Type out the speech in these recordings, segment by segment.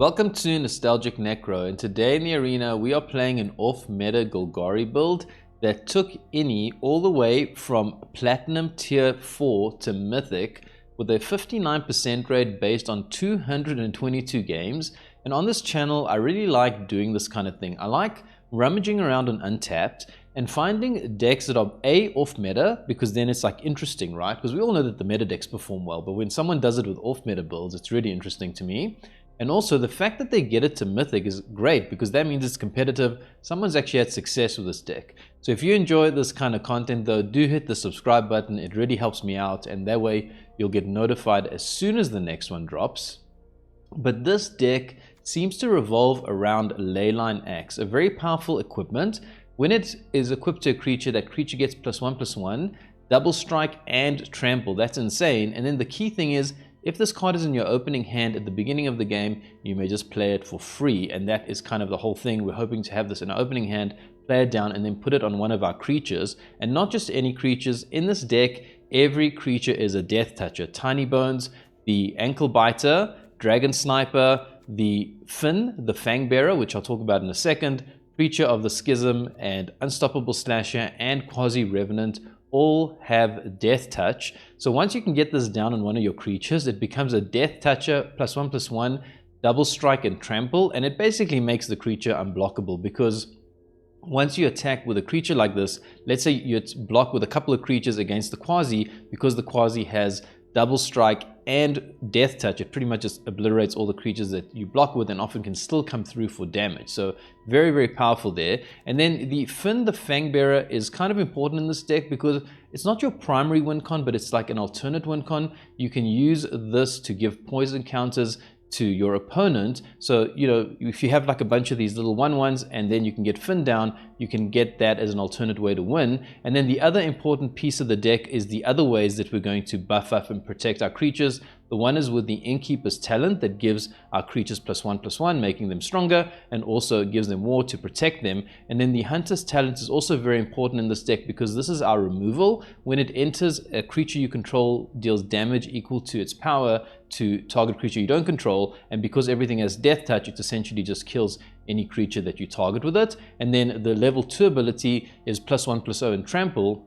Welcome to Nostalgic Necro, and today in the arena we are playing an off-meta Golgari build that took Inny all the way from Platinum Tier 4 to Mythic with a 59% rate based on 222 games. And on this channel I really like doing this kind of thing. I like rummaging around on Untapped and finding decks that are off-meta, because then it's like interesting, right? Because we all know that the meta decks perform well, but when someone does it with off-meta builds, it's really interesting to me. And also the fact that they get it to Mythic is great, because that means it's competitive. Someone's actually had success with this deck. So if you enjoy this kind of content though, do hit the subscribe button. It really helps me out, and that way you'll get notified as soon as the next one drops. But this deck seems to revolve around Leyline Axe, a very powerful equipment. When it is equipped to a creature, that creature gets +1/+1, double strike and trample. That's insane. And then the key thing is, if this card is in your opening hand at the beginning of the game, you may just play it for free, and that is kind of the whole thing. We're hoping to have this in our opening hand, play it down, and then put it on one of our creatures. And not just any creatures. In this deck, every creature is a deathtoucher. Tinybones, the ankle biter, dragon sniper, the Fynn, the Fangbearer, which I'll talk about in a second, creature of the Schism, and unstoppable slasher, and Qarsi Revenant all have Deathtouch. So once you can get this down on one of your creatures, it becomes a Deathtoucher +1/+1, double strike and trample, and it basically makes the creature unblockable, because once you attack with a creature like this, let's say you block with a couple of creatures against the Qarsi, because the Qarsi has double strike and Deathtouch, it pretty much just obliterates all the creatures that you block with, and often can still come through for damage. So very, very powerful there. And then the Fynn, the Fangbearer, is kind of important in this deck because it's not your primary win con, but it's like an alternate win con. You can use this to give poison counters to your opponent. So, you know, if you have like a bunch of these little 1/1s and then you can get Fynn down, you can get that as an alternate way to win. And then the other important piece of the deck is the other ways that we're going to buff up and protect our creatures. The one is with the Innkeeper's talent that gives our creatures +1/+1, making them stronger, and also gives them more to protect them. And then the Hunter's talent is also very important in this deck, because this is our removal. When it enters, a creature you control deals damage equal to its power to target creature you don't control, and because everything has Deathtouch, it essentially just kills any creature that you target with it. And then the level 2 ability is +1/+0 and trample.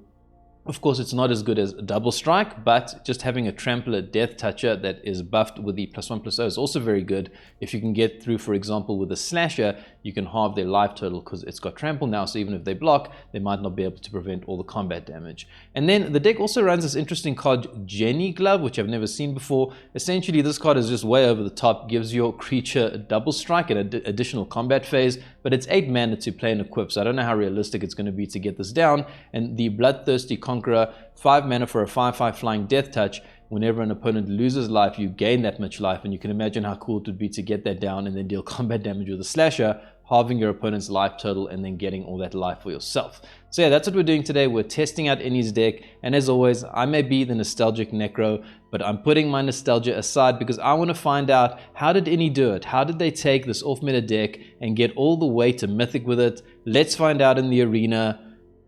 Of course, it's not as good as double strike, but just having a trampler Deathtoucher that is buffed with the +1/+0 is also very good. If you can get through, for example, with a slasher, you can halve their life total because it's got trample now, so even if they block, they might not be able to prevent all the combat damage. And then the deck also runs this interesting card, Jenny Glove, which I've never seen before. Essentially, this card is just way over the top, gives your creature a double strike and an additional combat phase, but it's 8 mana to play and equip, so I don't know how realistic it's going to be to get this down. And the Bloodthirsty Conqueror, 5 mana for a 5/5 flying Deathtouch. Whenever an opponent loses life, you gain that much life, and you can imagine how cool it would be to get that down and then deal combat damage with a slasher, halving your opponent's life total and then getting all that life for yourself. So yeah, that's what we're doing today. We're testing out Inny's deck, and as always, I may be the Nostalgic Necro, but I'm putting my nostalgia aside because I want to find out, how did Inny do it? How did they take this off-meta deck and get all the way to Mythic with it? Let's find out in the arena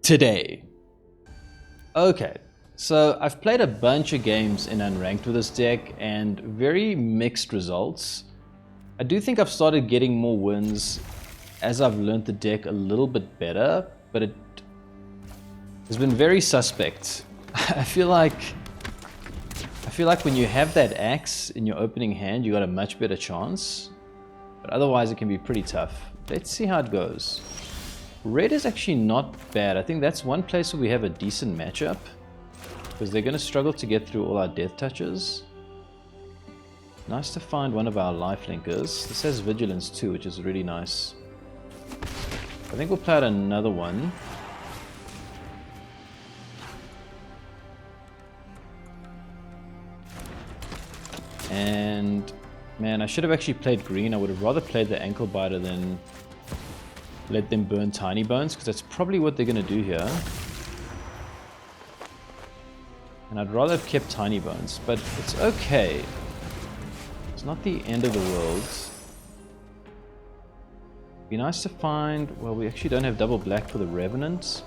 today. Okay, so I've played a bunch of games in Unranked with this deck and very mixed results. I do think I've started getting more wins as I've learned the deck a little bit better, but it has been very suspect. I feel like when you have that axe in your opening hand, you got a much better chance, but otherwise it can be pretty tough. Let's see how it goes. Red is actually not bad. I think that's one place where we have a decent matchup, because they're going to struggle to get through all our Deathtouchers. Nice to find one of our lifelinkers. This has Vigilance too, which is really nice. I think we'll play out another one. And man, I should have actually played green. I would have rather played the ankle biter than let them burn Tinybones, because that's probably what they're going to do here. And I'd rather have kept Tinybones, but it's okay. It's not the end of the world. Be nice to find, well, we actually don't have double black for the Revenant.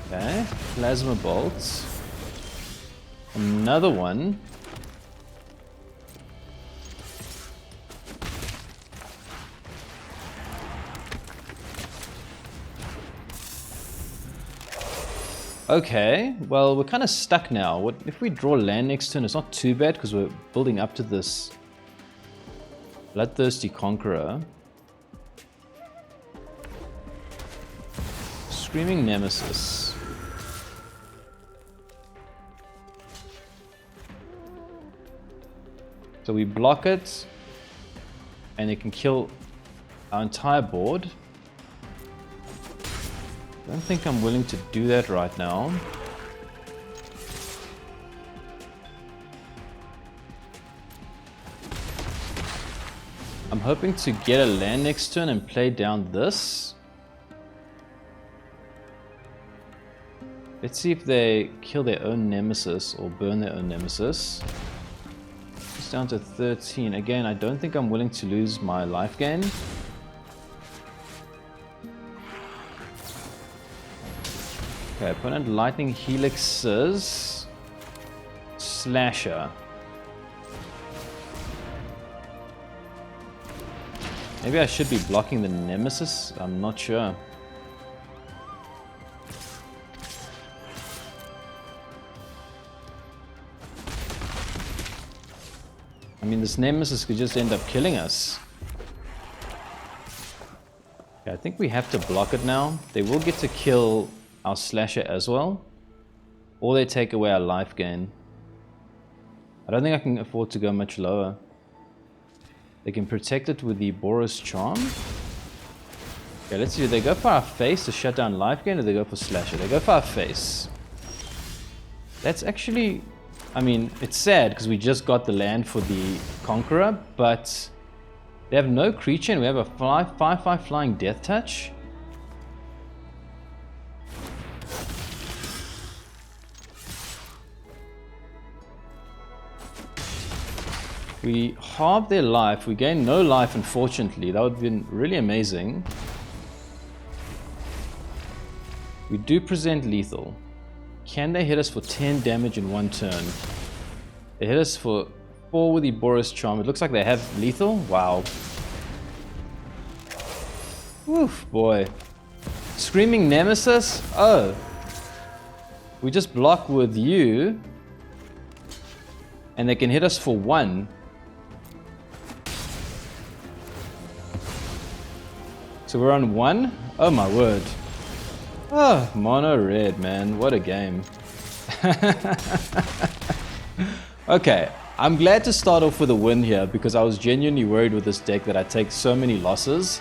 Okay, Plasma Bolts. Another one. Okay, well, we're kind of stuck now. What if we draw land next turn? It's not too bad because we're building up to this Bloodthirsty Conqueror. Screaming Nemesis. So we block it, and it can kill our entire board. I don't think I'm willing to do that right now. I'm hoping to get a land next turn and play down this. Let's see if they kill their own nemesis or burn their own nemesis. It's down to 13. Again, I don't think I'm willing to lose my life gain. Okay, opponent Lightning Helixes. Slasher. Maybe I should be blocking the nemesis. I'm not sure. I mean, this nemesis could just end up killing us. Okay, I think we have to block it now. They will get to kill our slasher as well, or they take away our life gain. I don't think I can afford to go much lower. They can protect it with the Boros Charm. Okay, let's see. Do they go for our face to shut down life gain, or do they go for slasher? They go for our face. That's actually, I mean, it's sad because we just got the land for the Conqueror, but they have no creature and we have a 5/5 flying Deathtouch. We halve their life, we gain no life unfortunately. That would have been really amazing. We do present lethal. Can they hit us for 10 damage in one turn? They hit us for 4 with the Boros Charm. It looks like they have lethal. Wow. Oof, boy. Screaming Nemesis? Oh. We just block with you. And they can hit us for 1. So we're on 1? Oh my word. Oh, mono red, man. What a game. Okay, I'm glad to start off with a win here because I was genuinely worried with this deck that I'd take so many losses.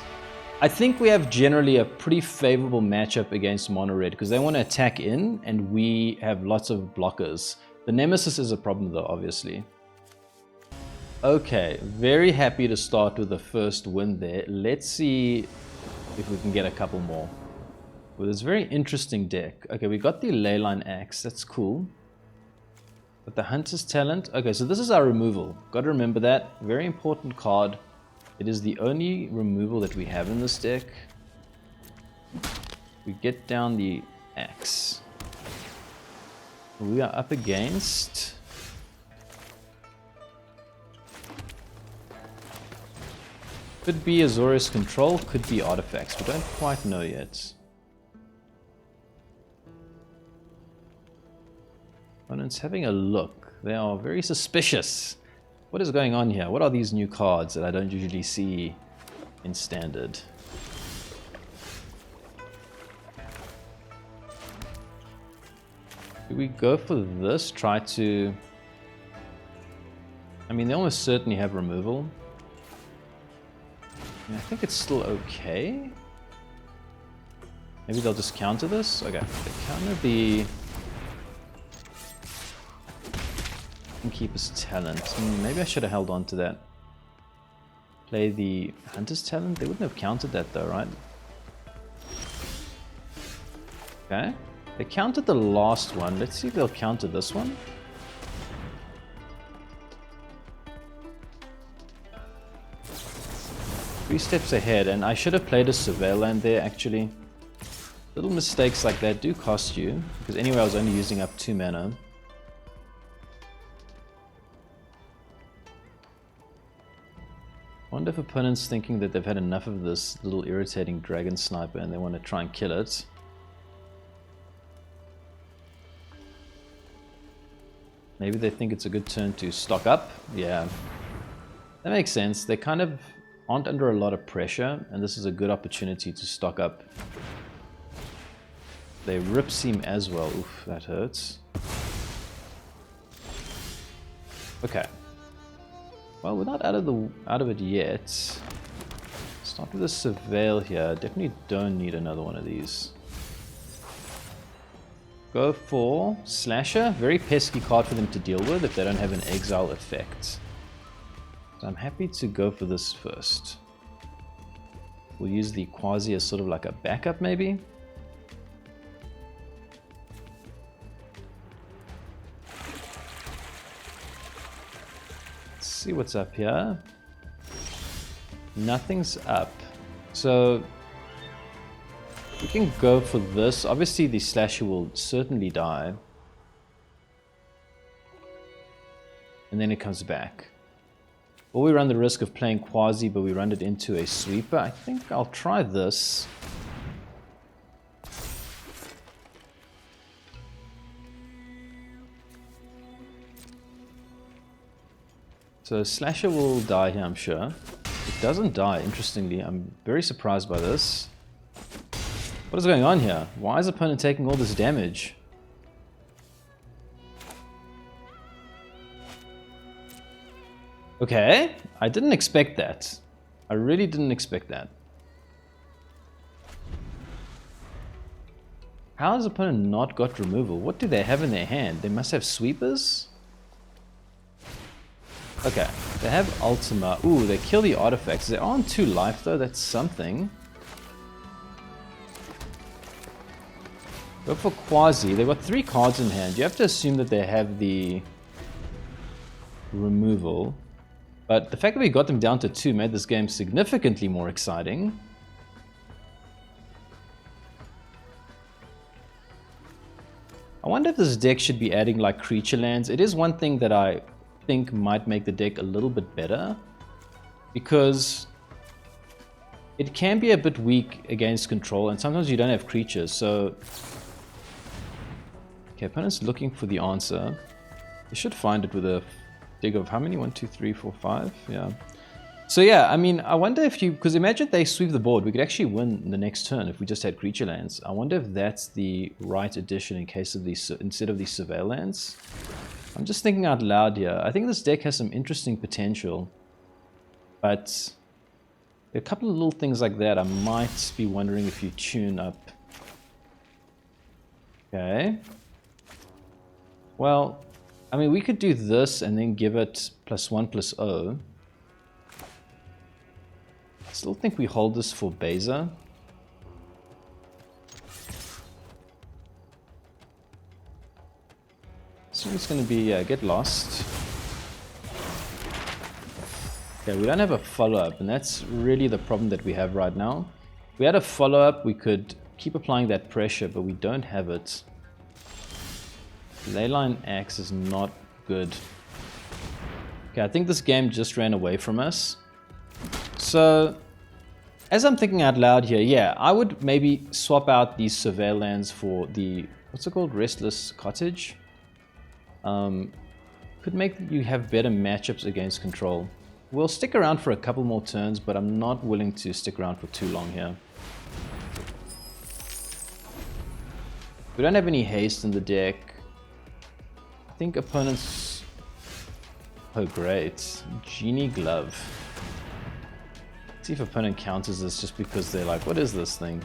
I think we have generally a pretty favorable matchup against mono red because they want to attack in and we have lots of blockers. The Nemesis is a problem though, obviously. Okay, very happy to start with the first win there. Let's see if we can get a couple more. With this very interesting deck. Okay, we got the Leyline Axe, that's cool. But the Hunter's Talent, okay, so this is our removal. Got to remember that, very important card. It is the only removal that we have in this deck. We get down the Axe. We are up against... Could be Azorius Control, could be Artifacts. We don't quite know yet. Opponents having a look. They are very suspicious. What is going on here? What are these new cards that I don't usually see in Standard? Do we go for this? Try to... I mean, they almost certainly have removal. I think it's still okay. Maybe they'll just counter this? Okay, they counter the Innkeeper's Talent. Maybe I should have held on to that. Play the Hunter's Talent? They wouldn't have countered that though, right? Okay. They countered the last one. Let's see if they'll counter this one. Three steps ahead, and I should have played a Surveil land there actually. Little mistakes like that do cost you, because anyway I was only using up 2 mana. Wonder if opponents thinking that they've had enough of this little irritating dragon sniper and they want to try and kill it. Maybe they think it's a good turn to stock up. Yeah, that makes sense. They kind of aren't under a lot of pressure, and this is a good opportunity to stock up. They rip seam as well. Oof, that hurts. Okay. Well, we're not out of it yet. Start with a Surveil here. Definitely don't need another one of these. Go for Slasher. Very pesky card for them to deal with if they don't have an exile effect. So I'm happy to go for this first. We'll use the Qarsi as sort of like a backup maybe. Let's see what's up here. Nothing's up. So we can go for this. Obviously the Slasher will certainly die. And then it comes back. Or we run the risk of playing Qarsi, but we run it into a sweeper. I think I'll try this. So Slasher will die here, I'm sure. It doesn't die, interestingly. I'm very surprised by this. What is going on here? Why is the opponent taking all this damage? Okay, I didn't expect that. I really didn't expect that. How has the opponent not got removal? What do they have in their hand? They must have sweepers? Okay, they have Ultima. Ooh, they kill the artifacts. They're on 2 life though, that's something. Go for Qarsi. They've got 3 cards in hand. You have to assume that they have the removal. But the fact that we got them down to 2 made this game significantly more exciting. I wonder if this deck should be adding like creature lands. It is one thing that I think might make the deck a little bit better, because it can be a bit weak against control, and sometimes you don't have creatures. So okay, opponent's looking for the answer. They should find it with a dig of how many? 1, 2, 3, 4, 5. Yeah. So yeah, I mean, I wonder if you, because imagine they sweep the board, we could actually win the next turn if we just had creature lands. I wonder if that's the right addition in case of these, instead of these Surveil lands. I'm just thinking out loud here. I think this deck has some interesting potential, but a couple of little things like that I might be wondering if you tune up. Okay. Well, I mean, we could do this and then give it +1/+0. I still think we hold this for Beza. So it's going to be get lost. Okay, we don't have a follow-up, and that's really the problem that we have right now. If we had a follow-up, we could keep applying that pressure, but we don't have it. Leyline Axe is not good. Okay, I think this game just ran away from us. So, as I'm thinking out loud here, yeah, I would maybe swap out these Surveil lands for the, what's it called, Restless Cottage. Could make you have better matchups against control. We'll stick around for a couple more turns, but I'm not willing to stick around for too long here. We don't have any haste in the deck. I think opponents... Oh great, Genie Glove. Let's see if opponent counters this just because they're like, what is this thing?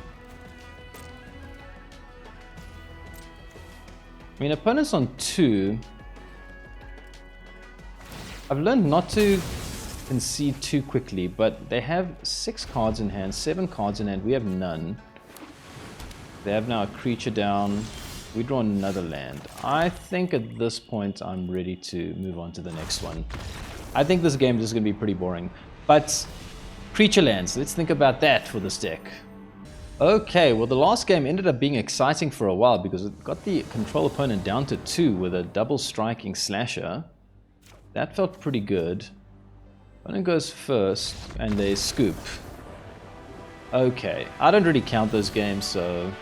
I mean, opponents on 2. I've learned not to concede too quickly, but they have 6 cards in hand, 7 cards in hand. We have none. They have now a creature down. We draw another land. I think at this point I'm ready to move on to the next one. I think this game is just going to be pretty boring. But creature lands, let's think about that for this deck. Okay, well the last game ended up being exciting for a while because it got the control opponent down to 2 with a double striking Slasher. That felt pretty good. Opponent goes first and they scoop. Okay, I don't really count those games, so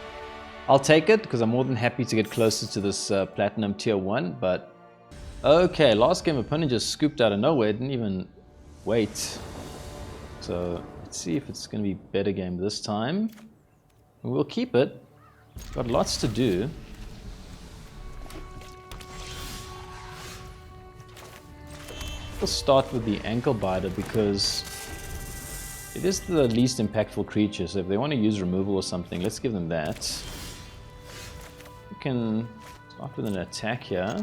I'll take it because I'm more than happy to get closer to this Platinum Tier 1, but Okay, last game opponent just scooped out of nowhere, didn't even wait. So let's see if it's going to be a better game this time. We'll keep it. Got lots to do. We'll start with the ankle biter because it is the least impactful creature, so if they want to use removal or something, let's give them that. We can start with an attack here.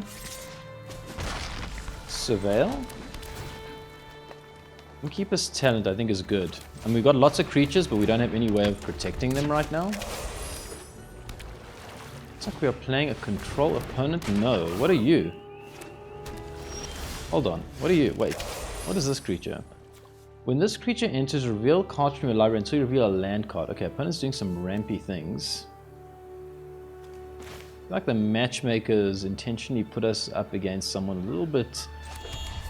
Surveil. Innkeeper's talent I think is good. And we've got lots of creatures, but we don't have any way of protecting them right now. It's like we are playing a control opponent. No, what are you? Hold on, what are you? Wait, what is this creature? When this creature enters, reveal cards from your library until you reveal a land card. Okay, opponent's doing some rampy things. I feel like the matchmakers intentionally put us up against someone a little bit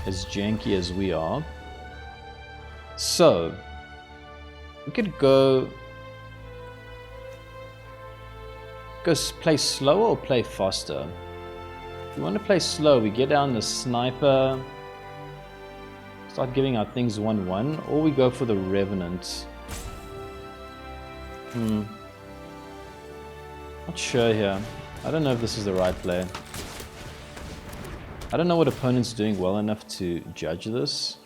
as janky as we are. So, we could go play slower or play faster. If we want to play slow, we get down the sniper, start giving our things 1/1, or we go for the Revenant. Not sure here. I don't know if this is the right play. I don't know what opponent's doing well enough to judge this.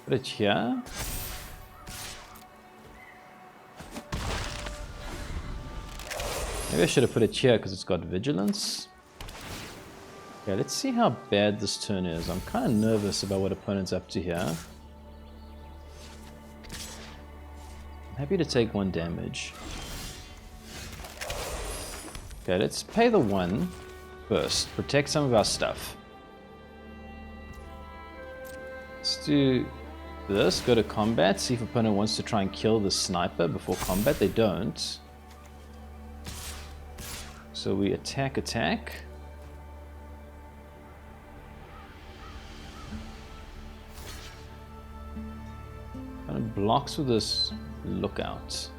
Put it here. Maybe I should have put it here because it's got vigilance. Okay, let's see how bad this turn is. I'm kind of nervous about what opponent's up to here. I'm happy to take 1 damage. Okay, let's pay the 1 first. Protect some of our stuff. Let's do this. Go to combat. See if opponent wants to try and kill the sniper before combat. They don't. So we attack. Kind of blocks with this lookout.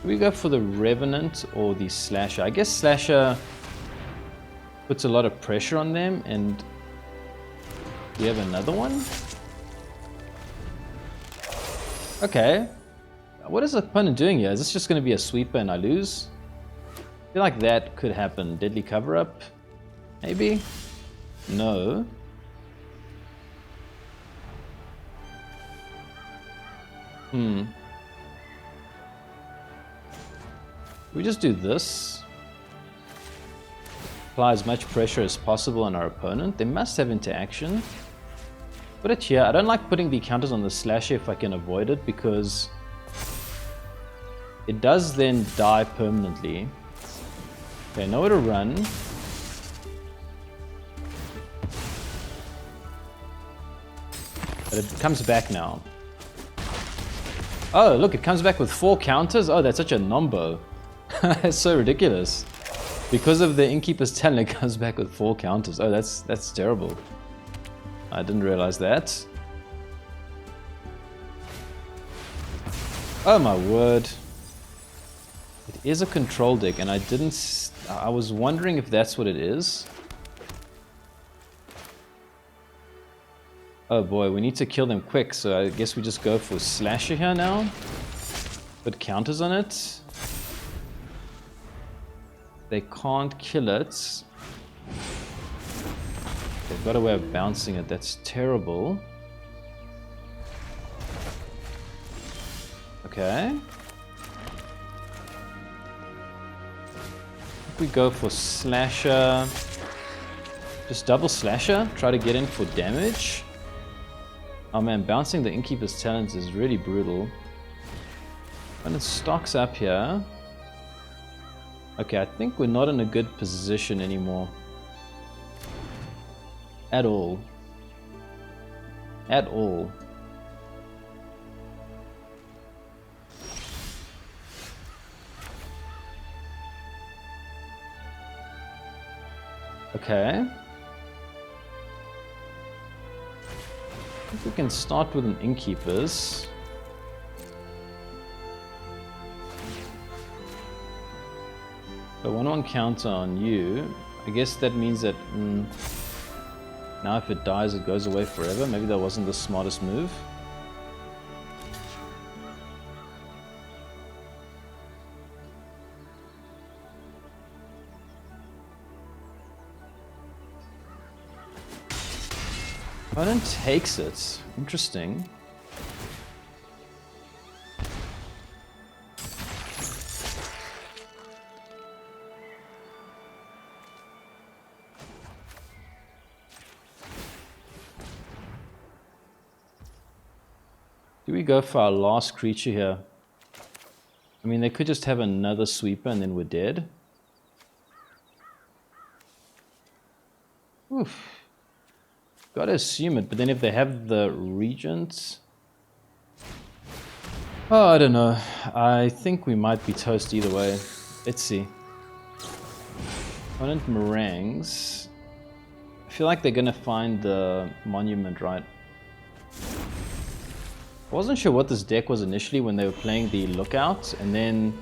We go for the Revenant or the Slasher. I guess Slasher puts a lot of pressure on them, and we have another one. Okay. What is the opponent doing here? Is this just going to be a sweeper and I lose? I feel like that could happen. Deadly cover-up? Maybe? No. We just do this. Apply as much pressure as possible on our opponent. They must have interaction. Put it here. I don't like putting the counters on the Slasher if I can avoid it, because it does then die permanently. Okay, nowhere to run. But it comes back now. Oh, look, it comes back with 4 counters? Oh, that's such a number. That's so ridiculous. Because of the Innkeeper's talent, it comes back with 4 counters. Oh, that's terrible. I didn't realize that. Oh my word. It is a control deck, and I was wondering if that's what it is. Oh boy, we need to kill them quick, so I guess we just go for Slasher here now. Put counters on it. They can't kill it. They've got a way of bouncing it. That's terrible. Okay. We go for Slasher. Just double Slasher. Try to get in for damage. Oh man, bouncing the Innkeeper's talents is really brutal. And it stocks up here. Okay, I think we're not in a good position anymore. At all. At all. Okay. I think we can start with an Innkeeper's. So 1/1 counter on you. I guess that means that now if it dies, it goes away forever. Maybe that wasn't the smartest move. Opponent takes it. Interesting. Do we go for our last creature here? I mean, they could just have another sweeper and then we're dead. Oof. Gotta assume it, but then if they have the Regent... Oh, I don't know. I think we might be toast either way. Let's see. Opponent Meringues. I feel like they're gonna find the Monument, right? I wasn't sure what this deck was initially when they were playing the Lookout, and then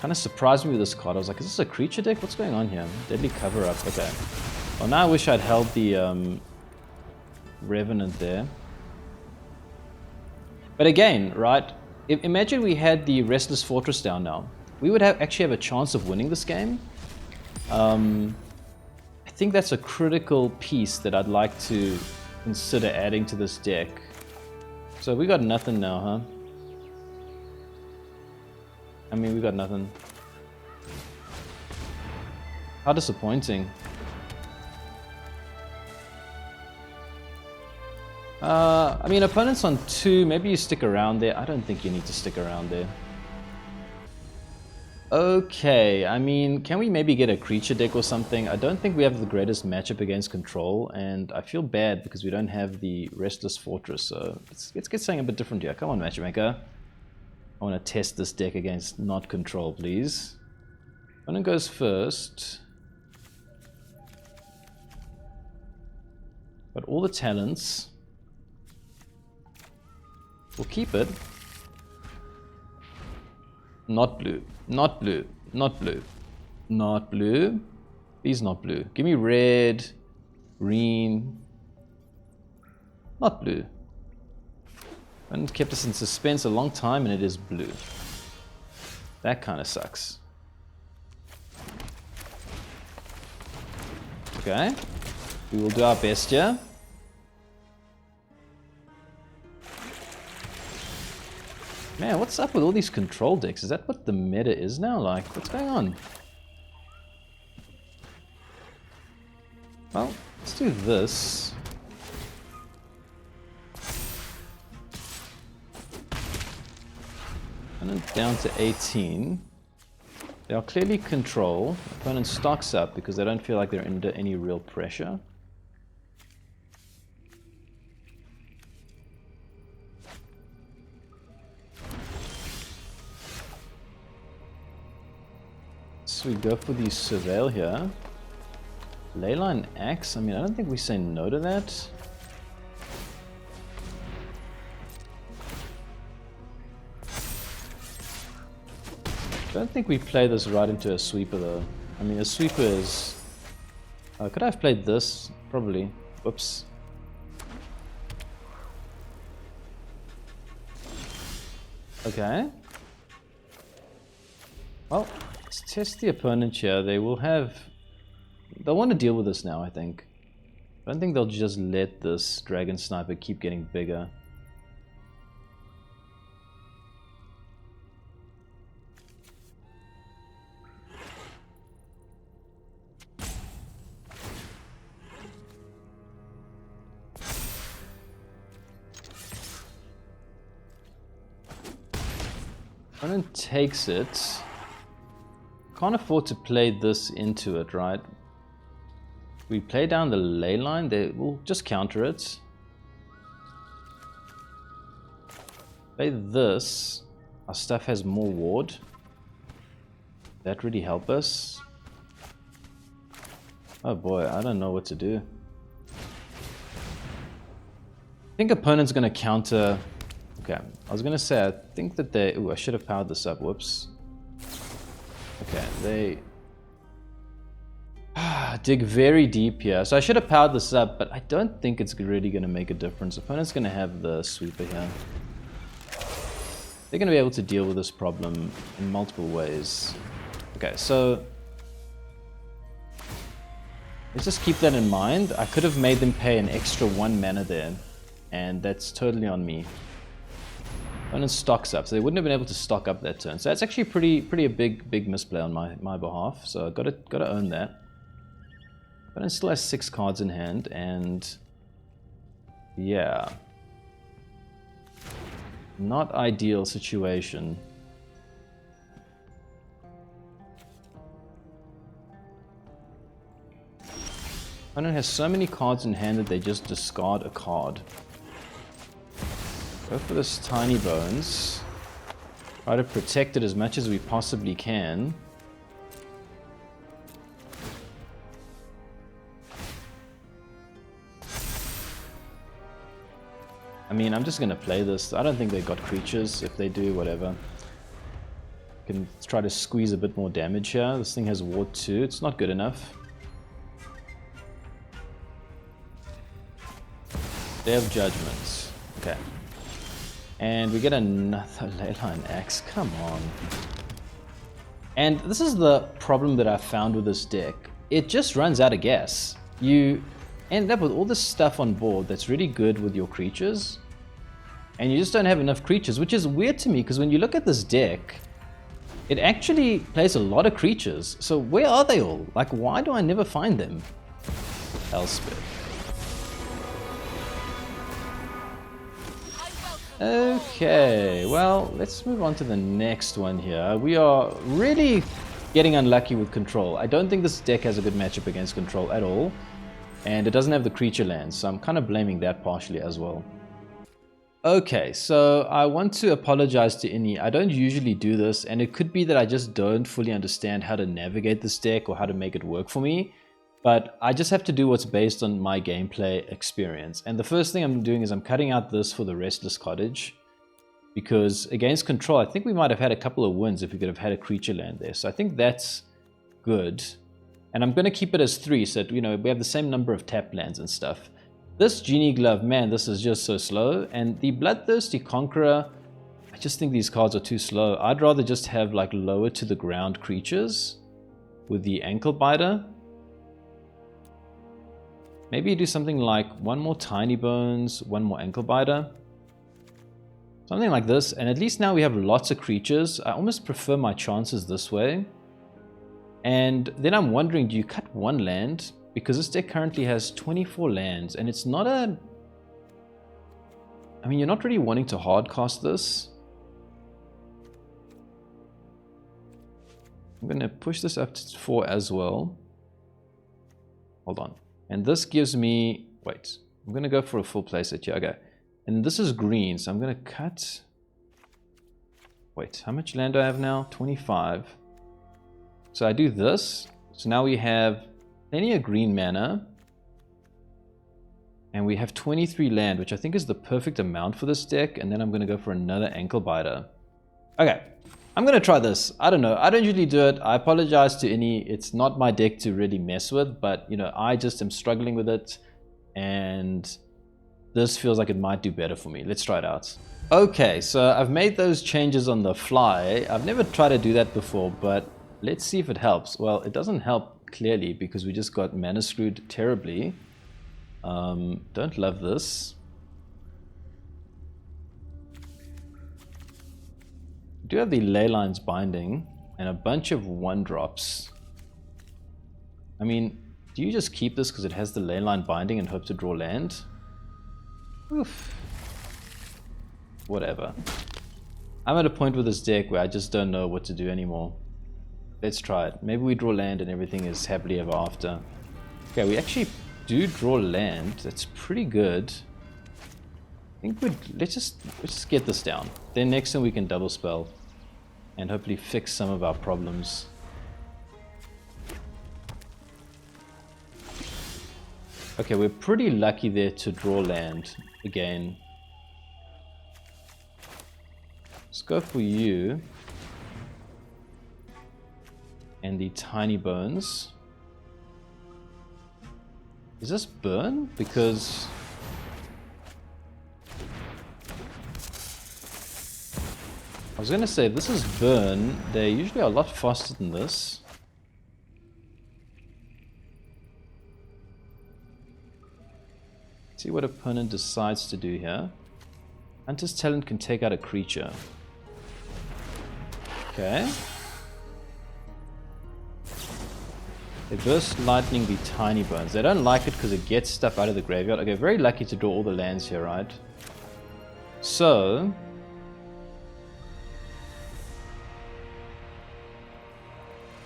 kind of surprised me with this card. I was like, is this a creature deck? What's going on here? Deadly Cover-Up, okay. Well, now I wish I'd held the Revenant there. But again, right, imagine we had the Restless Fortress down now. We would actually have a chance of winning this game. I think that's a critical piece that I'd like to consider adding to this deck. So we got nothing now, huh? I mean, we got nothing. How disappointing. I mean, opponents on 2, maybe you stick around there. I don't think you need to stick around there. Okay, I mean, can we maybe get a creature deck or something? I don't think we have the greatest matchup against Control, and I feel bad because we don't have the Restless Fortress, so let's get something a bit different here. Come on, Matchmaker. I want to test this deck against not Control, please. Opponent goes first. Got all the talents. We'll keep it. Not blue. Not blue. Not blue. Not blue. Please not blue. Give me red. Green. Not blue. And kept us in suspense a long time and it is blue. That kind of sucks. Okay. We will do our best here. Man, what's up with all these Control decks? Is that what the meta is now? Like, what's going on? Well, let's do this. Opponent down to 18. They are clearly Control. Opponent stocks up because they don't feel like they're under any real pressure. So we go for the Surveil here. Leyline Axe, I mean, I don't think we say no to that. I don't think we play this right into a sweeper though. I mean, a sweeper is... could I have played this? Probably. Whoops. Okay. Well, let's test the opponent here. They will have... They'll want to deal with this now, I think. I don't think they'll just let this Dragon Sniper keep getting bigger. Opponent takes it. Can't afford to play this into it, right? We play down the Leyline, they will just counter it. Play this. Our stuff has more ward. That really help us. Oh boy, I don't know what to do. I think opponent's gonna counter. Okay, I was gonna say I think that they... Ooh, I should have powered this up. Whoops. Okay, they dig very deep here. So I should have powered this up, but I don't think it's really going to make a difference. Opponent's going to have the sweeper here. They're going to be able to deal with this problem in multiple ways. Okay, so let's just keep that in mind. I could have made them pay an extra 1 mana there, and that's totally on me. Opponent stocks up, so they wouldn't have been able to stock up that turn. So that's actually pretty a big misplay on my behalf. So gotta own that. Opponent still has 6 cards in hand, and yeah, not ideal situation. Opponent has so many cards in hand that they just discard a card. Go for this Tinybones. Try to protect it as much as we possibly can. I mean, I'm just gonna play this. I don't think they've got creatures. If they do, whatever. Can try to squeeze a bit more damage here. This thing has Ward 2. It's not good enough. They have Judgments. Okay. And we get another Leyline Axe. Come on. And this is the problem that I found with this deck. It just runs out of gas. You end up with all this stuff on board that's really good with your creatures, and you just don't have enough creatures, which is weird to me because when you look at this deck, it actually plays a lot of creatures. So where are they all? Like, why do I never find them? Elspeth. Okay, well, let's move on to the next one here. We are really getting unlucky with Control. I don't think this deck has a good matchup against Control at all, and it doesn't have the creature lands, so I'm kind of blaming that partially as well. Okay, so I want to apologize to Inny. I don't usually do this, and it could be that I just don't fully understand how to navigate this deck or how to make it work for me. But I just have to do what's based on my gameplay experience. And the first thing I'm doing is I'm cutting out this for the Restless Cottage. Because against Control, I think we might have had a couple of wins if we could have had a creature land there. So I think that's good. And I'm going to keep it as 3 so that, you know, we have the same number of tap lands and stuff. This Genie Glove, man, this is just so slow. And the Bloodthirsty Conqueror, I just think these cards are too slow. I'd rather just have like lower to the ground creatures with the Ankle Biter. Maybe do something like 1 more Tinybones, 1 more Ankle Biter. Something like this, and at least now we have lots of creatures. I almost prefer my chances this way. And then I'm wondering, do you cut 1 land? Because this deck currently has 24 lands, and it's not a... I mean, you're not really wanting to hardcast this. I'm going to push this up to 4 as well. Hold on. And this gives me, wait, I'm going to go for a full playset here. Okay. And this is green, so I'm going to cut, wait, how much land do I have now? 25. So I do this. So now we have plenty of green mana. And we have 23 land, which I think is the perfect amount for this deck. And then I'm going to go for another Ankle Biter. Okay. I'm going to try this. I don't know. I don't usually do it. I apologize to Inny. It's not my deck to really mess with, but you know, I just am struggling with it, and this feels like it might do better for me. Let's try it out. Okay, so I've made those changes on the fly. I've never tried to do that before, but let's see if it helps. Well, it doesn't help clearly because we just got mana screwed terribly. Don't love this. We do have the Leyline's Binding and a bunch of 1-drops. I mean, do you just keep this because it has the Leyline Binding and hope to draw land? Oof. Whatever. I'm at a point with this deck where I just don't know what to do anymore. Let's try it. Maybe we draw land and everything is happily ever after. Okay, we actually do draw land. That's pretty good. I think let's just get this down. Then next time we can double spell and hopefully fix some of our problems. Okay, we're pretty lucky there to draw land again. Let's go for you. and the Tinybones. Is this burn? Because I was gonna say, if this is burn, they're usually a lot faster than this. See what opponent decides to do here. Hunter's Talent can take out a creature. Okay. They burst lightning the Tinybones. They don't like it because it gets stuff out of the graveyard. Okay, very lucky to draw all the lands here, right? So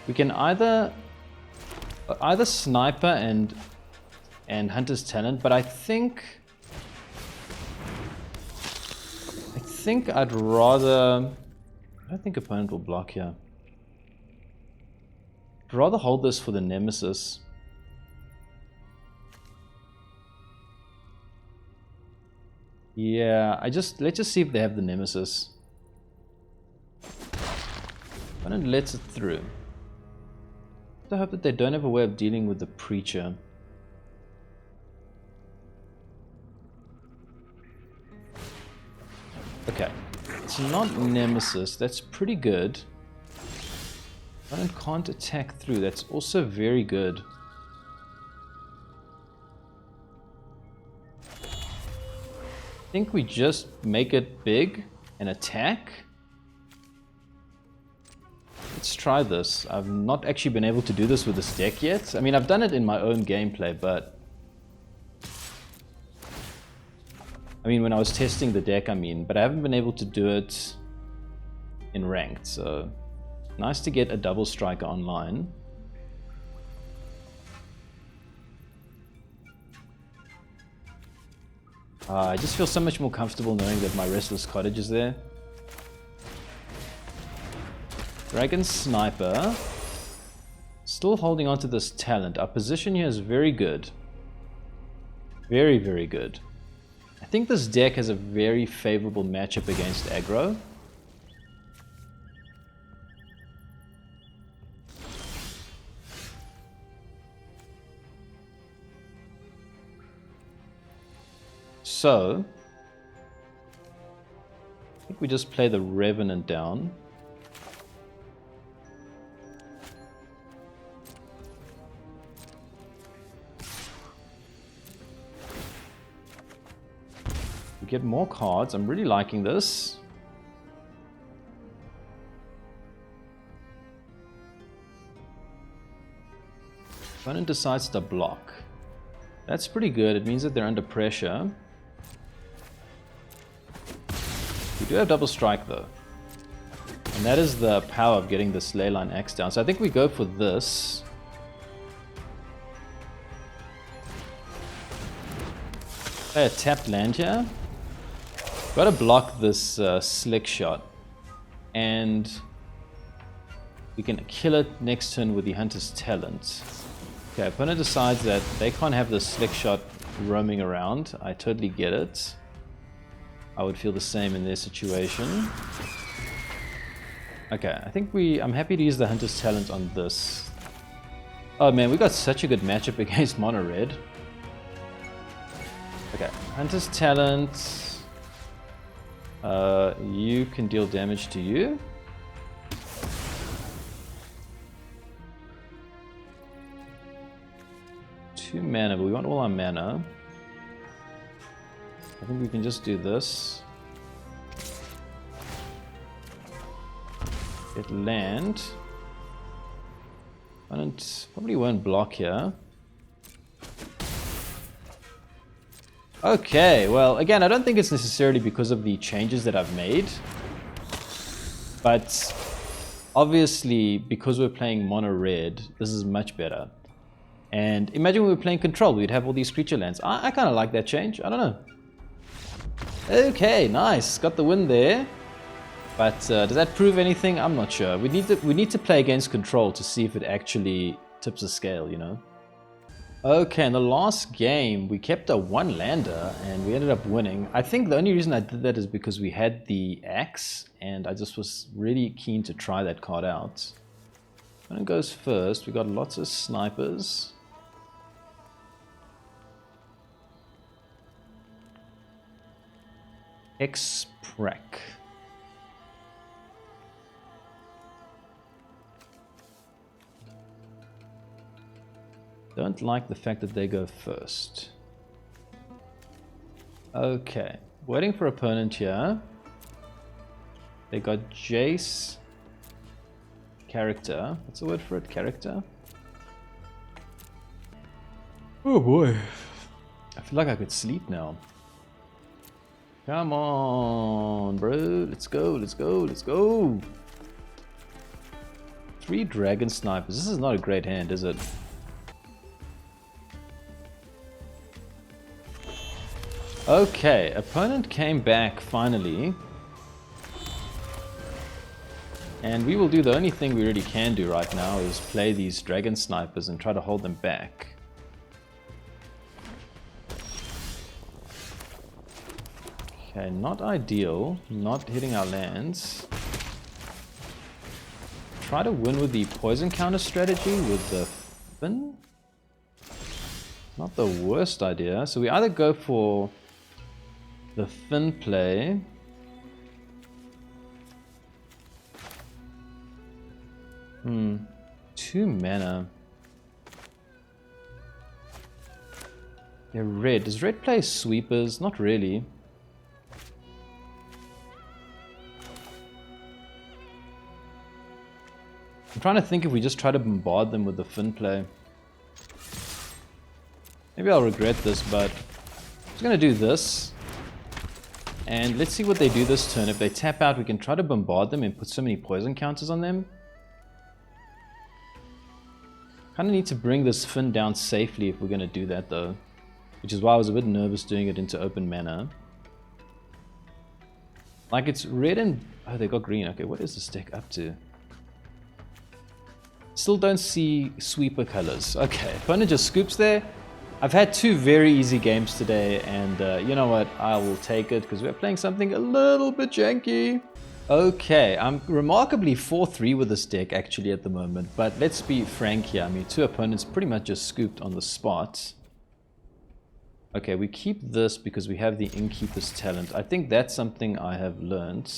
we can either Sniper and Hunter's Talent, but I think I'd rather. I don't think opponent will block here. I'd rather hold this for the Nemesis. Yeah, let's just see if they have the Nemesis. Opponent lets it through. I hope that they don't have a way of dealing with the Preacher. Okay, it's not Nemesis, that's pretty good. Opponent can't attack through, that's also very good. I think we just make it big and attack. Let's try this. I've not actually been able to do this with this deck yet. I mean, I've done it in my own gameplay, but I mean, when I was testing the deck, but I haven't been able to do it in ranked, so nice to get a double striker online. I just feel so much more comfortable knowing that my Restless Cottage is there. Dragon Sniper. Still holding on to this talent. Our position here is very good. Very, very good. I think this deck has a very favorable matchup against aggro. So, I think we just play the Revenant down. We get more cards. I'm really liking this. Opponent decides to block. That's pretty good. It means that they're under pressure. We do have double strike though. And that is the power of getting this Leyline Axe down. So I think we go for this. Play a tapped land here. Gotta block this slick shot. And we can kill it next turn with the Hunter's Talent. Okay, opponent decides that they can't have this slick shot roaming around. I totally get it. I would feel the same in their situation. Okay, I think I'm happy to use the Hunter's Talent on this. Oh man, we got such a good matchup against Mono Red. Okay, Hunter's Talent. You can deal damage to you. Two mana, but we want all our mana. I think we can just do this. Get land. Opponent probably won't block here. Okay, well, again, I don't think it's necessarily because of the changes that I've made. But obviously, because we're playing mono red, this is much better. And imagine we were playing Control, we'd have all these creature lands. I kind of like that change, I don't know. Okay, nice, got the win there. But does that prove anything? I'm not sure. We need to play against Control to see if it actually tips the scale, you know. Okay, in the last game, we kept a one lander and we ended up winning. I think the only reason I did that is because we had the Axe and I just was really keen to try that card out. When it goes first, we got lots of snipers. X-Prac. Don't like the fact that they go first. Okay, waiting for opponent here. They got Jace. Character. What's the word for it? Character? Oh boy. I feel like I could sleep now. Come on, bro. Let's go, let's go, let's go. 3 dragon snipers. This is not a great hand, is it? Okay, opponent came back finally. And we will do the only thing we really can do right now is play these dragon snipers and try to hold them back. Okay, not ideal. Not hitting our lands. Try to win with the poison counter strategy with the Fynn. Not the worst idea. So we either go for the Fynn play. 2 mana. Yeah, red. Does red play sweepers? Not really. I'm trying to think if we just try to bombard them with the Fynn play. Maybe I'll regret this, but I'm just going to do this. And let's see what they do this turn. If they tap out, we can try to bombard them and put so many poison counters on them. Kind of need to bring this Fynn down safely if we're going to do that though. Which is why I was a bit nervous doing it into open mana. Like it's red and... oh, they got green. Okay, what is this deck up to? Still don't see sweeper colors. Okay, opponent just scoops there. I've had 2 very easy games today, and you know what? I will take it because we're playing something a little bit janky. Okay, I'm remarkably 4-3 with this deck actually at the moment, but let's be frank here. I mean, 2 opponents pretty much just scooped on the spot. Okay, we keep this because we have the Innkeeper's talent. I think that's something I have learned.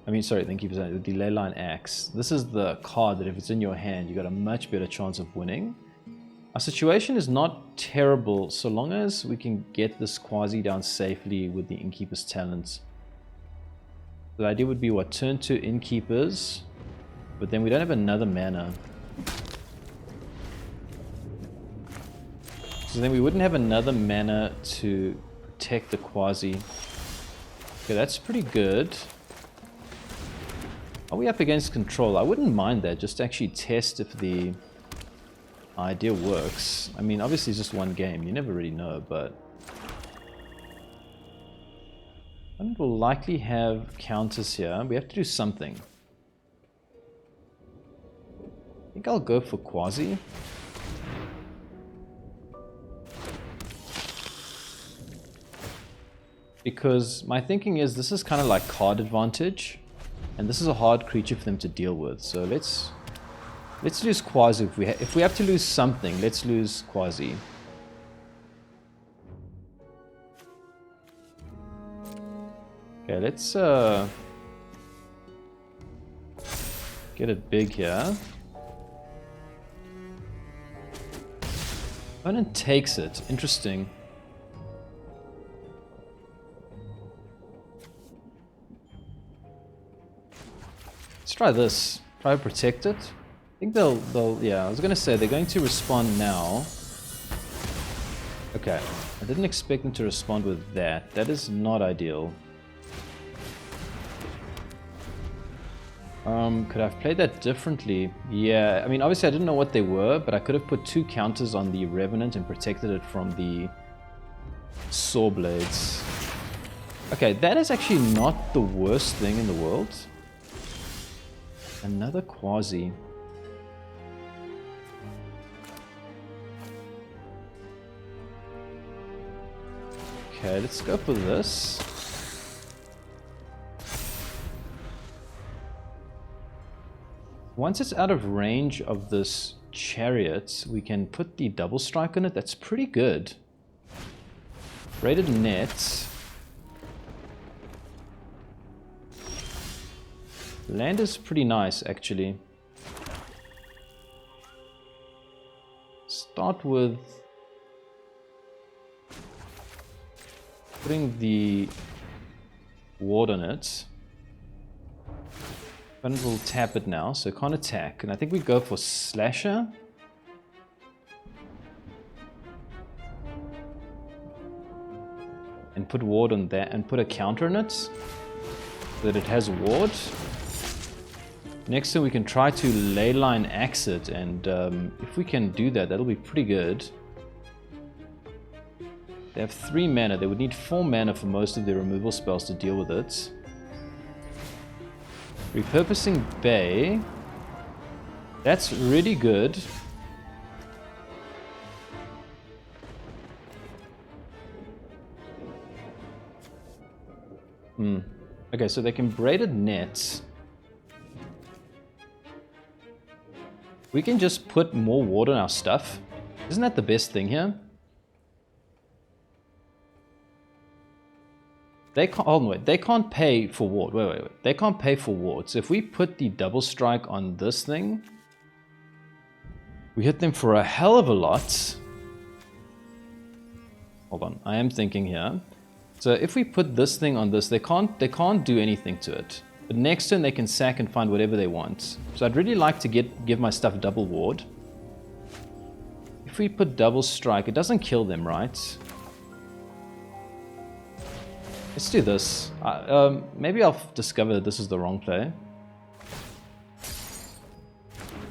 I mean, sorry, the Innkeeper's talent, the Leyline Axe. This is the card that if it's in your hand, you got a much better chance of winning. Our situation is not terrible so long as we can get this Qarsi down safely with the Innkeeper's talent. The idea would be what? Turn 2 Innkeepers, but then we don't have another mana. So then we wouldn't have another mana to protect the Qarsi. Okay, that's pretty good. Are we up against Control? I wouldn't mind that, just to actually test if the idea works. I mean, obviously it's just one game, you never really know, but... and we'll likely have counters here. We have to do something. I think I'll go for Qarsi. Because my thinking is this is kind of like card advantage. And this is a hard creature for them to deal with. So let's lose Qarsi. If we have to lose something, let's lose Qarsi. Okay, let's get it big here. Opponent takes it. Interesting. Let's try this. Try to protect it. I think they'll yeah, I was gonna say they're going to respond now. Okay. I didn't expect them to respond with that. That is not ideal. Could I have played that differently? Yeah, I mean, obviously I didn't know what they were, but I could have put 2 counters on the Revenant and protected it from the Saw Blades. Okay, that is actually not the worst thing in the world. Another Qarsi. Okay, let's go for this. Once it's out of range of this chariot, we can put the double strike on it. That's pretty good. Braided nets. Land is pretty nice, actually. Start with putting the ward on it. Fynn will tap it now, so it can't attack. And I think we go for Slasher. And put ward on that, and put a counter on it, so that it has ward. Next turn we can try to Leyline Axe it, and if we can do that, that'll be pretty good. They have 3 mana, they would need 4 mana for most of their removal spells to deal with it. Repurposing Bay, that's really good. Okay, so they can Braided Nets. We can just put more ward on our stuff. Isn't that the best thing here? They can't, oh wait, they can't pay for ward. Wait. They can't pay for ward. So if we put the double strike on this thing, we hit them for a hell of a lot. Hold on, I am thinking here. So if we put this thing on this, they can't do anything to it. But next turn they can sack and find whatever they want. So I'd really like to give my stuff double ward. If we put double strike, it doesn't kill them, right? Let's do this. Maybe I'll discover that this is the wrong play.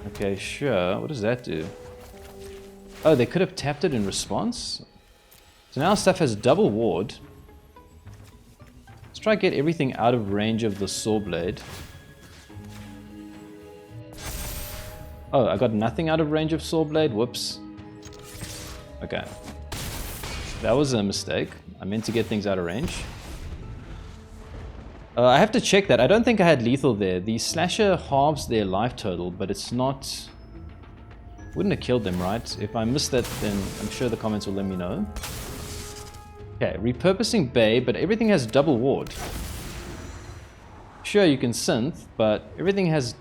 Okay, sure. What does that do? Oh, they could have tapped it in response. So now stuff has double ward. Let's try to get everything out of range of the saw blade. Oh, I got nothing out of range of saw blade. Whoops. Okay. That was a mistake. I meant to get things out of range. I have to check that. I don't think I had lethal there. The slasher halves their life total, but it's not... Wouldn't have killed them, right? If I missed that, then I'm sure the comments will let me know. Okay, repurposing Bay, but everything has double ward. Sure, you can synth, but everything has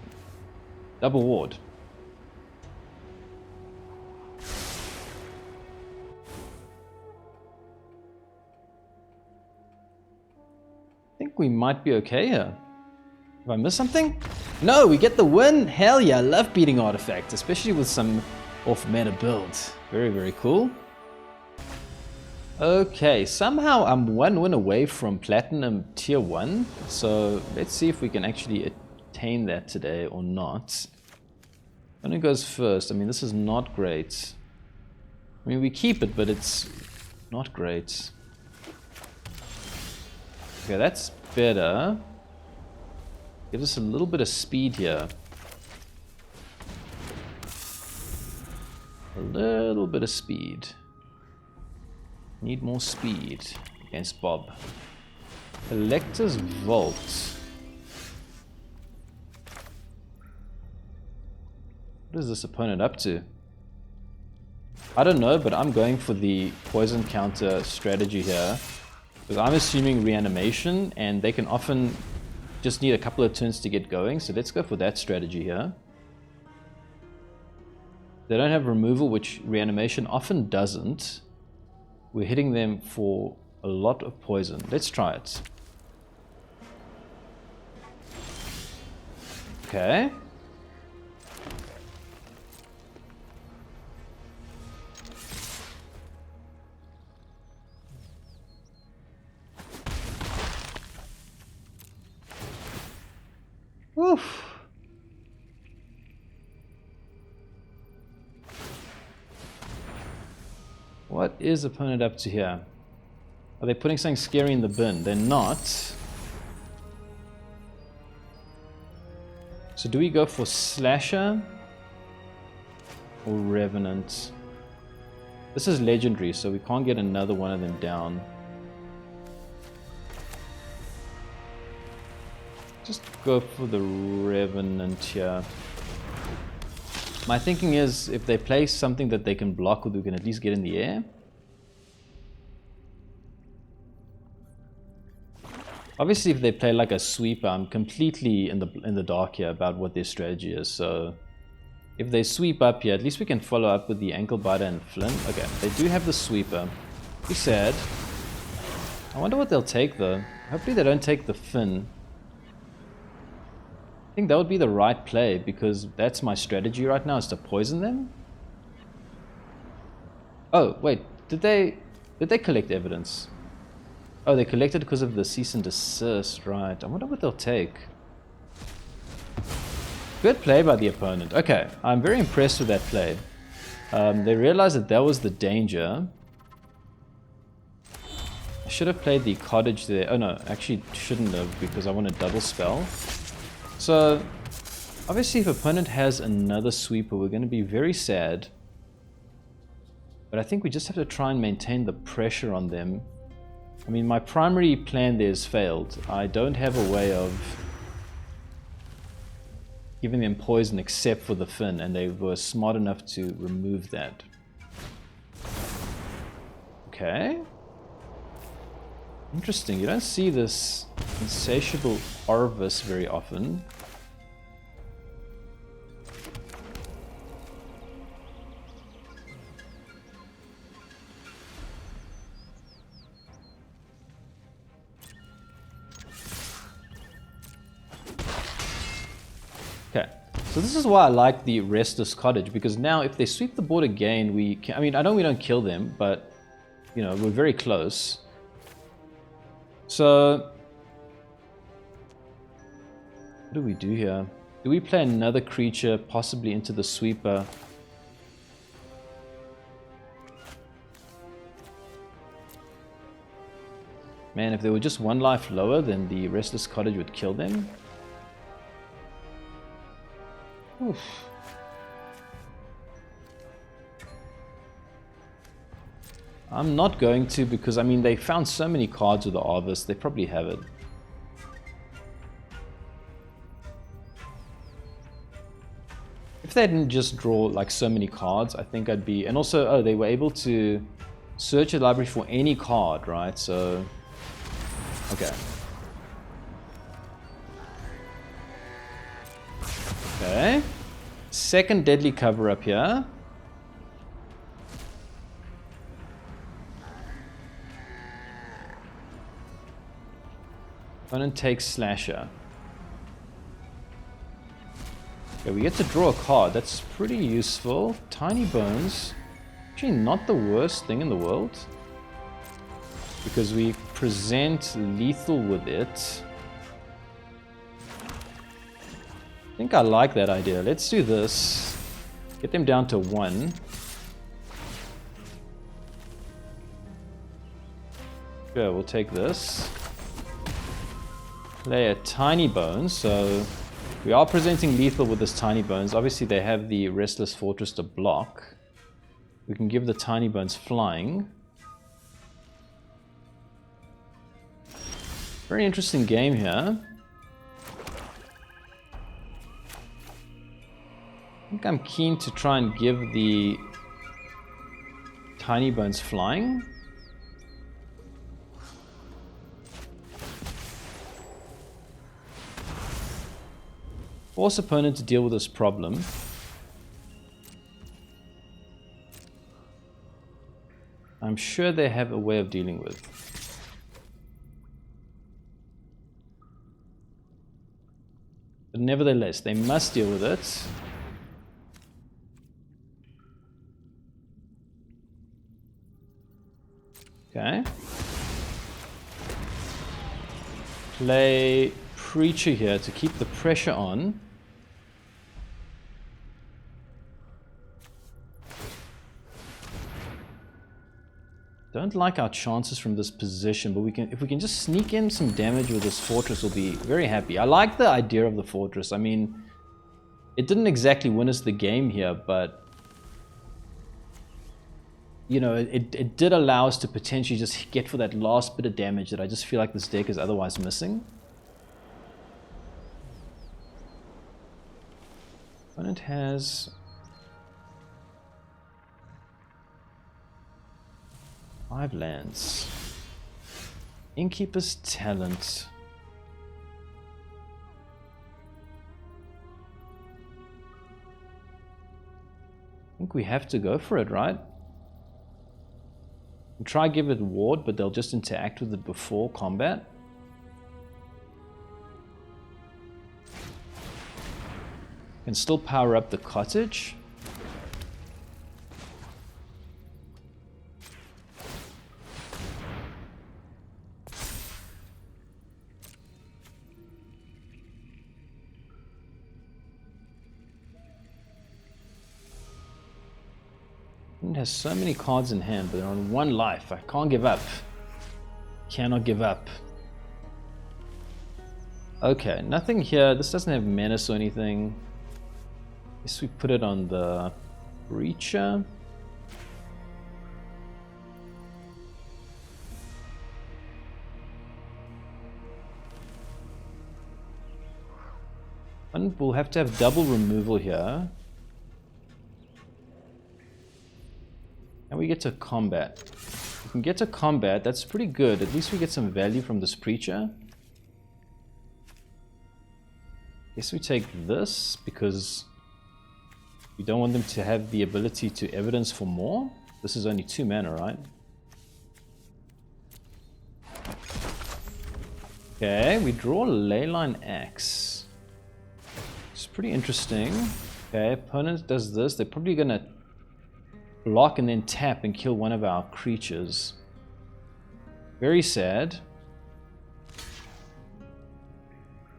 double ward. I think we might be okay here. Have I missed something? No, we get the win! Hell yeah, I love beating artifacts, especially with some off-meta builds. Very, very cool. Okay, somehow I'm 1 win away from Platinum Tier 1, so let's see if we can actually attain that today or not. Who goes first? I mean, this is not great. I mean, we keep it, but it's not great. Okay, that's better. Gives us a little bit of speed here. A little bit of speed. Need more speed against Bob. Collector's Vault. What is this opponent up to? I don't know, but I'm going for the poison counter strategy here. Because I'm assuming reanimation, and they can often just need a couple of turns to get going. So let's go for that strategy here. They don't have removal, which reanimation often doesn't. We're hitting them for a lot of poison. Let's try it. Okay. Woof. What is opponent up to here? Are they putting something scary in the bin? They're not. So do we go for Slasher or Revenant? This is legendary, so we can't get another one of them down. Just go for the Revenant here. My thinking is if they play something that they can block with, we can at least get in the air. Obviously, if they play like a sweeper, I'm completely in the dark here about what their strategy is. So, if they sweep up here, at least we can follow up with the ankle biter and Fynn. Okay, they do have the sweeper. Be sad. I wonder what they'll take though. Hopefully, they don't take the Fynn. I think that would be the right play because that's my strategy right now is to poison them. Oh wait, did they collect evidence? Oh, they collected because of the cease and desist, right. I wonder what they'll take. Good play by the opponent. Okay, I'm very impressed with that play. They realized that that was the danger. I should have played the cottage there. Oh no, actually shouldn't have because I want a double spell. So, obviously if opponent has another sweeper, we're going to be very sad. But I think we just have to try and maintain the pressure on them. I mean, my primary plan there has failed. I don't have a way of giving them poison except for the Fynn, and they were smart enough to remove that. Okay. Interesting. You don't see this insatiable Orvis very often. Okay, so this is why I like the Restless Cottage, because now if they sweep the board again, we can, I mean, I know we don't kill them, but, you know, we're very close. So, what do we do here? Do we play another creature, possibly into the sweeper? Man, if they were just one life lower, then the Restless Cottage would kill them. Oof. I'm not going to because, I mean, they found so many cards with the Arvis, they probably have it. If they didn't just draw like so many cards, I think I'd be... And also, oh, they were able to search the library for any card, right? So, okay. Okay. Second deadly cover up here. Opponent takes Slasher. Okay, we get to draw a card. That's pretty useful. Tinybones. Actually not the worst thing in the world. Because we present lethal with it. I think I like that idea. Let's do this. Get them down to 1. Sure, we'll take this. Play a Tinybones, so we are presenting lethal with this Tinybones. Obviously they have the Restless Fortress to block. We can give the Tinybones flying. Very interesting game here. I think I'm keen to try and give the Tinybones flying. Force opponent to deal with this problem. I'm sure they have a way of dealing with. But nevertheless, they must deal with it. Okay. Play Preacher here to keep the pressure on. Don't like our chances from this position, but if we can just sneak in some damage with this fortress, we'll be very happy. I like the idea of the fortress. I mean, it didn't exactly win us the game here, but you know, it did allow us to potentially just get for that last bit of damage that I just feel like this deck is otherwise missing. Opponent has 5 lands. Innkeeper's Talent. I think we have to go for it, right? We'll try give it ward, but they'll just interact with it before combat. Can still power up the cottage. It has so many cards in hand, but they're on 1 life. I can't give up. Cannot give up. Okay, nothing here. This doesn't have menace or anything. Guess we put it on the Breacher. And we'll have to have double removal here. And we get to combat. If we can get to combat, that's pretty good. At least we get some value from this Preacher. Guess we take this because we don't want them to have the ability to evidence for more. This is only 2 mana, right? Okay, we draw Leyline Axe. It's pretty interesting. Okay, opponent does this. They're probably gonna block and then tap and kill one of our creatures. Very sad.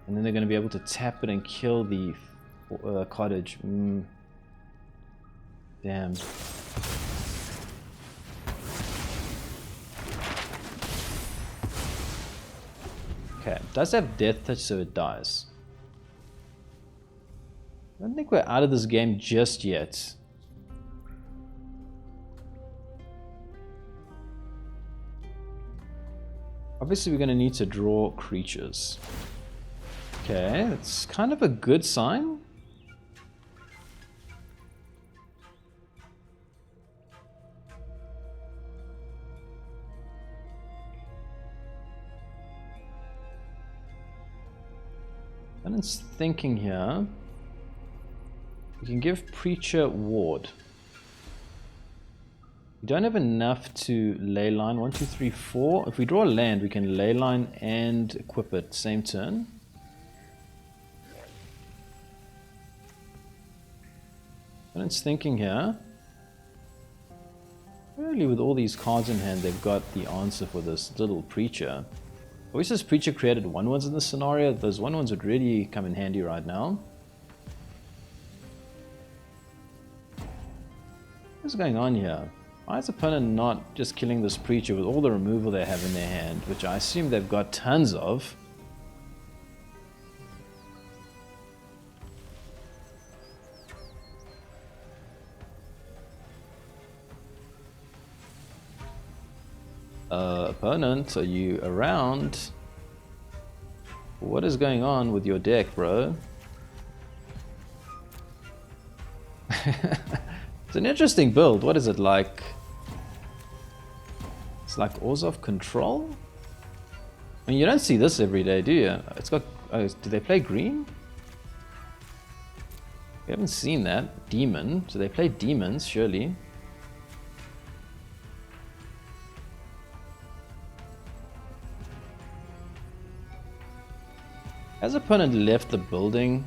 And then they're going to be able to tap it and kill the cottage. Damn. Okay, it does have Deathtouch, so it dies. I don't think we're out of this game just yet. Obviously, we're going to need to draw creatures. Okay, that's kind of a good sign. And it's thinking here. We can give Preacher ward. We don't have enough to leyline. 1, 2, 3, 4. If we draw a land, we can leyline and equip it same turn. And it's thinking here. Really, with all these cards in hand, they've got the answer for this little Preacher. I wish this Preacher created 1/1s in this scenario. Those 1/1s would really come in handy right now. What's going on here? Why is opponent not just killing this Preacher with all the removal they have in their hand, which I assume they've got tons of? Opponent, are you around? What is going on with your deck, bro? It's an interesting build. What is it like? It's like Orzhov Control? I mean, you don't see this every day, do you? It's got... Oh, do they play green? We haven't seen that. Demon. So they play demons, surely. Has opponent left the building?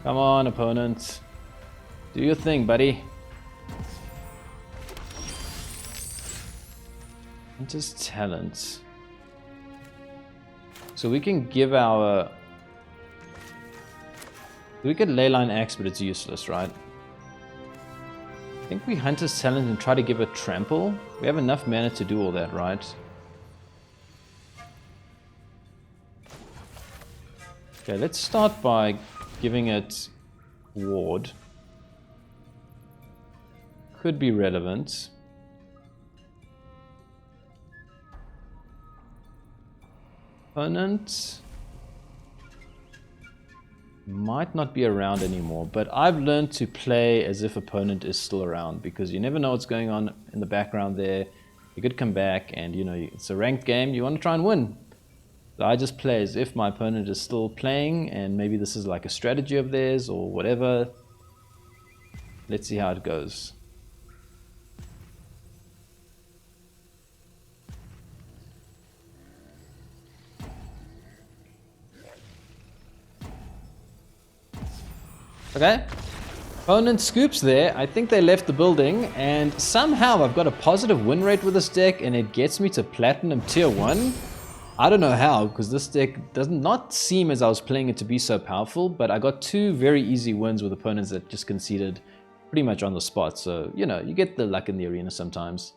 Come on, opponent. Do your thing, buddy. Hunter's Talent. So we can give our... We could Leyline Axe, but it's useless, right? I think we Hunter's Talent and try to give it Trample. We have enough mana to do all that, right? Okay, let's start by giving it ward. Could be relevant. Opponent. might not be around anymore, but I've learned to play as if opponent is still around, because you never know what's going on in the background there. You could come back and, you know, it's a ranked game, you want to try and win. So I just play as if my opponent is still playing, and maybe this is like a strategy of theirs or whatever. Let's see how it goes. Okay, opponent scoops there. I think they left the building, and somehow I've got a positive win rate with this deck, and it gets me to Platinum Tier 1. I don't know how, because this deck does not seem as I was playing it to be so powerful, but I got 2 very easy wins with opponents that just conceded pretty much on the spot. So, you know, you get the luck in the arena sometimes.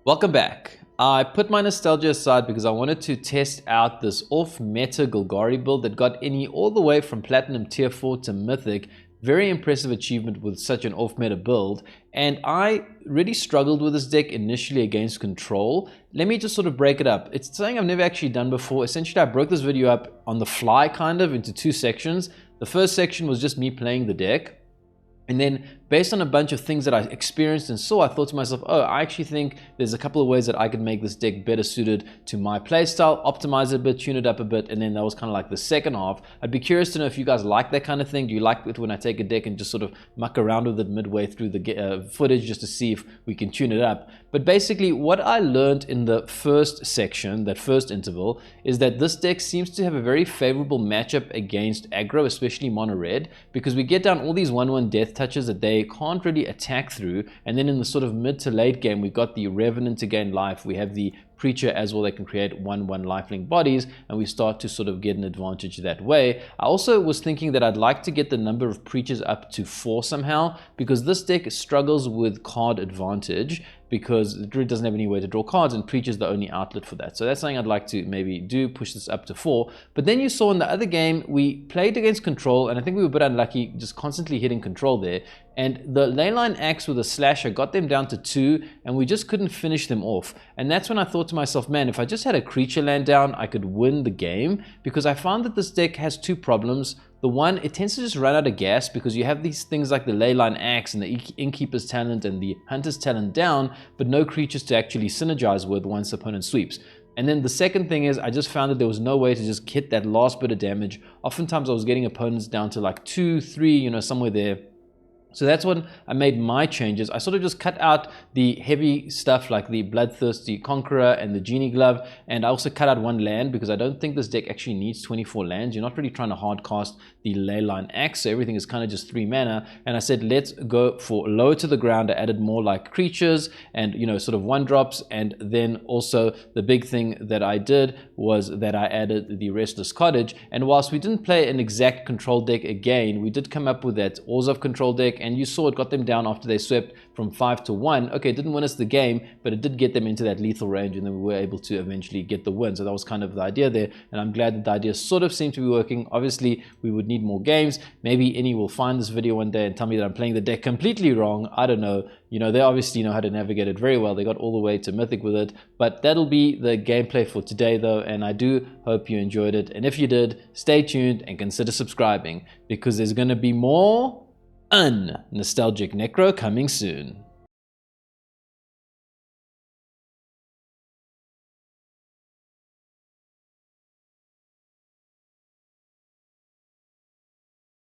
Welcome back. I put my nostalgia aside because I wanted to test out this off-meta Golgari build that got Inny all the way from Platinum Tier 4 to Mythic. Very impressive achievement with such an off-meta build, and I really struggled with this deck initially against Control. Let me just sort of break it up. It's something I've never actually done before. Essentially, I broke this video up on the fly kind of into 2 sections. The first section was just me playing the deck. And then based on a bunch of things that I experienced and saw, I thought to myself, oh, I actually think there's a couple of ways that I could make this deck better suited to my playstyle, optimize it a bit, tune it up a bit, and then that was kind of like the second half. I'd be curious to know if you guys like that kind of thing. Do you like it when I take a deck and just sort of muck around with it midway through the footage just to see if we can tune it up? But basically, what I learned in the first section, that first interval, is that this deck seems to have a very favorable matchup against aggro, especially mono red, because we get down all these 1/1 deathtouchers that they can't really attack through, and then in the sort of mid to late game, we've got the Revenant to gain life, we have the Preacher as well, they can create 1/1 lifelink bodies, and we start to sort of get an advantage that way. I also was thinking that I'd like to get the number of Preachers up to 4 somehow, because this deck struggles with card advantage, because it really doesn't have any way to draw cards, and Preacher's the only outlet for that. So that's something I'd like to maybe do, push this up to 4. But then you saw in the other game, we played against Control, and I think we were a bit unlucky, just constantly hitting Control there. And the Leyline Axe with a slasher got them down to 2, and we just couldn't finish them off. And that's when I thought to myself, man, if I just had a creature land down, I could win the game, because I found that this deck has 2 problems. The one, it tends to just run out of gas because you have these things like the Leyline Axe and the Innkeeper's talent and the Hunter's talent down, but no creatures to actually synergize with once the opponent sweeps. And then the second thing is, I just found that there was no way to just hit that last bit of damage. Oftentimes I was getting opponents down to like 2, 3, you know, somewhere there. So that's when I made my changes. I sort of just cut out the heavy stuff like the Bloodthirsty Conqueror and the Genie Glove, and I also cut out 1 land because I don't think this deck actually needs 24 lands. You're not really trying to hard cast the Leyline Axe, so everything is kind of just 3 mana. And I said, let's go for low to the ground. I added more like creatures and, you know, sort of 1-drops. And then also the big thing that I did was that I added the Restless Cottage. And whilst we didn't play an exact control deck again, we did come up with that Orzhov Control deck, and you saw it got them down after they swept from 5 to 1. Okay, it didn't win us the game, but it did get them into that lethal range, and then we were able to eventually get the win. So that was kind of the idea there, and I'm glad that the idea sort of seemed to be working. Obviously, we would need more games. Maybe Inny will find this video one day and tell me that I'm playing the deck completely wrong. I don't know. You know, they obviously know how to navigate it very well. They got all the way to Mythic with it. But that'll be the gameplay for today, though, and I do hope you enjoyed it. And if you did, stay tuned and consider subscribing, because there's going to be more nostalgic necro coming soon.